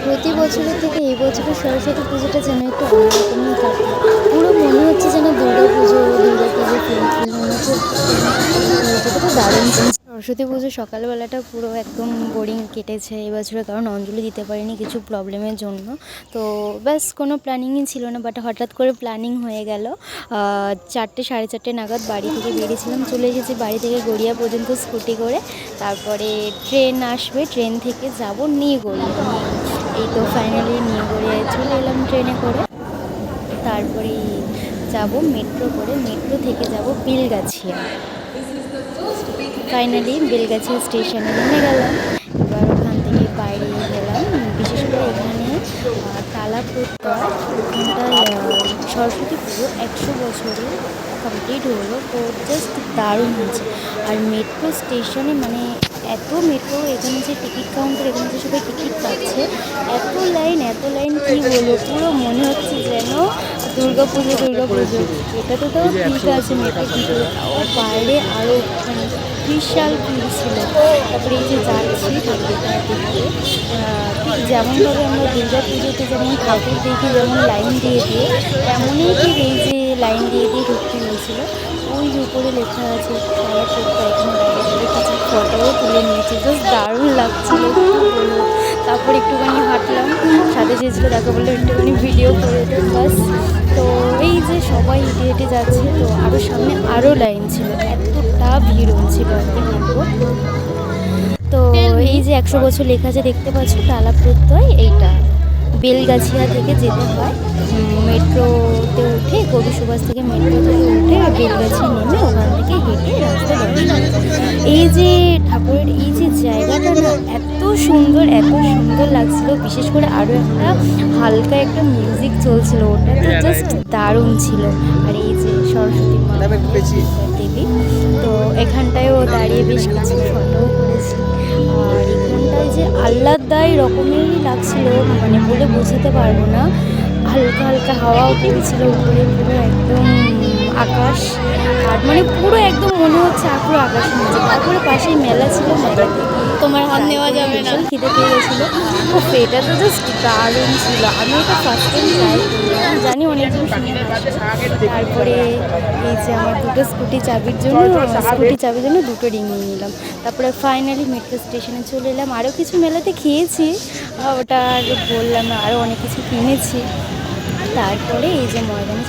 প্রতি বছরের থেকে এই বছরের সরস্বতী পুজোটা যেন একটু অন্যরকমই কাটে। পুরো মনে হচ্ছে যেন দুর্গা পুজো ফিল মনে হচ্ছে। পুজোটা তো দারুণ ছিল। সরস্বতী পুজো সকালবেলাটা পুরো একদম বোরিং কেটেছে এবছরে, কারণ অঞ্জলি দিতে পারিনি কিছু প্রবলেমের জন্য। তো ব্যাস কোনো প্ল্যানিংই ছিল না, বাট হঠাৎ করে প্ল্যানিং হয়ে গেল। 4টে 4:30 নাগাদ বাড়ি থেকে বেরিয়েছিলাম, চলে এসেছি বাড়ি থেকে গড়িয়া পর্যন্ত স্কুটি করে। তারপরে ট্রেন আসবে, ট্রেন থেকে যাব নিয়ে গড়িয়া। এই তো ফাইনালি নিয়ে গড়িয়ায় চলে এলাম ট্রেনে করে। তারপরে যাব মেট্রো করে, মেট্রো থেকে যাব বেলগাছিয়া। ফাইনালি বেলগাছিয়া স্টেশনে নেমে গেলাম। এবার ওখান থেকে বাইরে গেলাম, বিশেষ করে এখানে টালা প্রত্যয় ওখানটায় সরস্বতী পুজো 100 বছরে কমপ্লিট হলো, তো জাস্ট দারুণ হয়েছে। আর মেট্রো স্টেশনে মানে এত মেট্রো, এখানে যে টিকিট কাউন্টার, এখানে যে সবাই টিকিট পাচ্ছে, এত লাইন কী বলবো, পুরো মনে হচ্ছে যেন দুর্গা পুজো। এটাতে তো ঠিক আছে মেট্রো, কিন্তু তাও বাইরে আরও মানে বিশাল ভিড় ছিল। তারপরে এই যে যাচ্ছি ঠাকুরটার দিকে, ঠিক যেমনভাবে আমরা দুর্গা পুজোতে যেমন ঠাকুর দেখি যেমন লাইন দিয়ে তেমনই ঠিক এই যে লাইন দিয়ে ঢুকতে হয়েছিল। ওই উপরে লেখা আছে তারা প্রত্যয়, এখানে দাঁড়িয়ে কিছু ফটোও তুলে নিয়েছে, জাস্ট দারুণ লাগছিল বলবো। তারপর একটুখানি হাঁটলাম, সাথে চেয়েছিল দেখা বললো একটুখানি ভিডিও করে দেন বাস। তো এই যে সবাই হেঁটে হেঁটে যাচ্ছে, তো আরও সামনে আরও লাইন ছিল, এতটা ভিড় হচ্ছিল একদিন বলবো। তো এই যে 100 বছর লেখা আছে দেখতে পাচ্ছ, টালা প্রত্যয়, এইটা বেলগাছিয়া থেকে যেতে হয় মেট্রোতে উঠে, কবি সুভাষ থেকে মেট্রোতে উঠে বেলগাছিয়া নেমে ওখান থেকে হেঁটে রাস্তা দর্শন। এই যে ঠাকুরের এই যে জায়গাটা না এত সুন্দর লাগছিল, বিশেষ করে আরও একটা হালকা একটা মিউজিক চলছিল, ওটা তো জাস্ট দারুণ ছিল। আর এই যে সরস্বতী মা দেবী, তো এখানটায়ও দাঁড়িয়ে বেশ কিছু ফটোও করেছি। আর এখানটায় যে আহ্লাদদায়ী রকমেরই লাগছিল, মানে বলে বোঝাতে পারবো না। হালকা হালকা হাওয়াও বইছিল উপরে, পুরো একদম আকাশ, আর মানে পুরো একদম মনে হচ্ছে পুরো আকাশ নিচে। তারপরে পাশেই মেলা ছিল, মেলাতে তোমার হাত নেওয়া যাবে না, খিদে পেয়ে গেছিলো। ও এটা তো জাস্ট দারুণ ছিল, আমি এটা ফার্স্ট টাইম ট্রাই করলাম, জানি অনেকজন শুনে আসবে। তারপরে এই যে আমার দুটো স্কুটি চাবির জন্য দুটো রিং নিয়ে নিলাম। তারপরে ফাইনালি মেট্রো স্টেশনে চলে এলাম। আরও কিছু মেলাতে খেয়েছি, ওটা আর বললাম না, আরও অনেক কিছু কিনেছি। তারপরে এই যে ময়দানে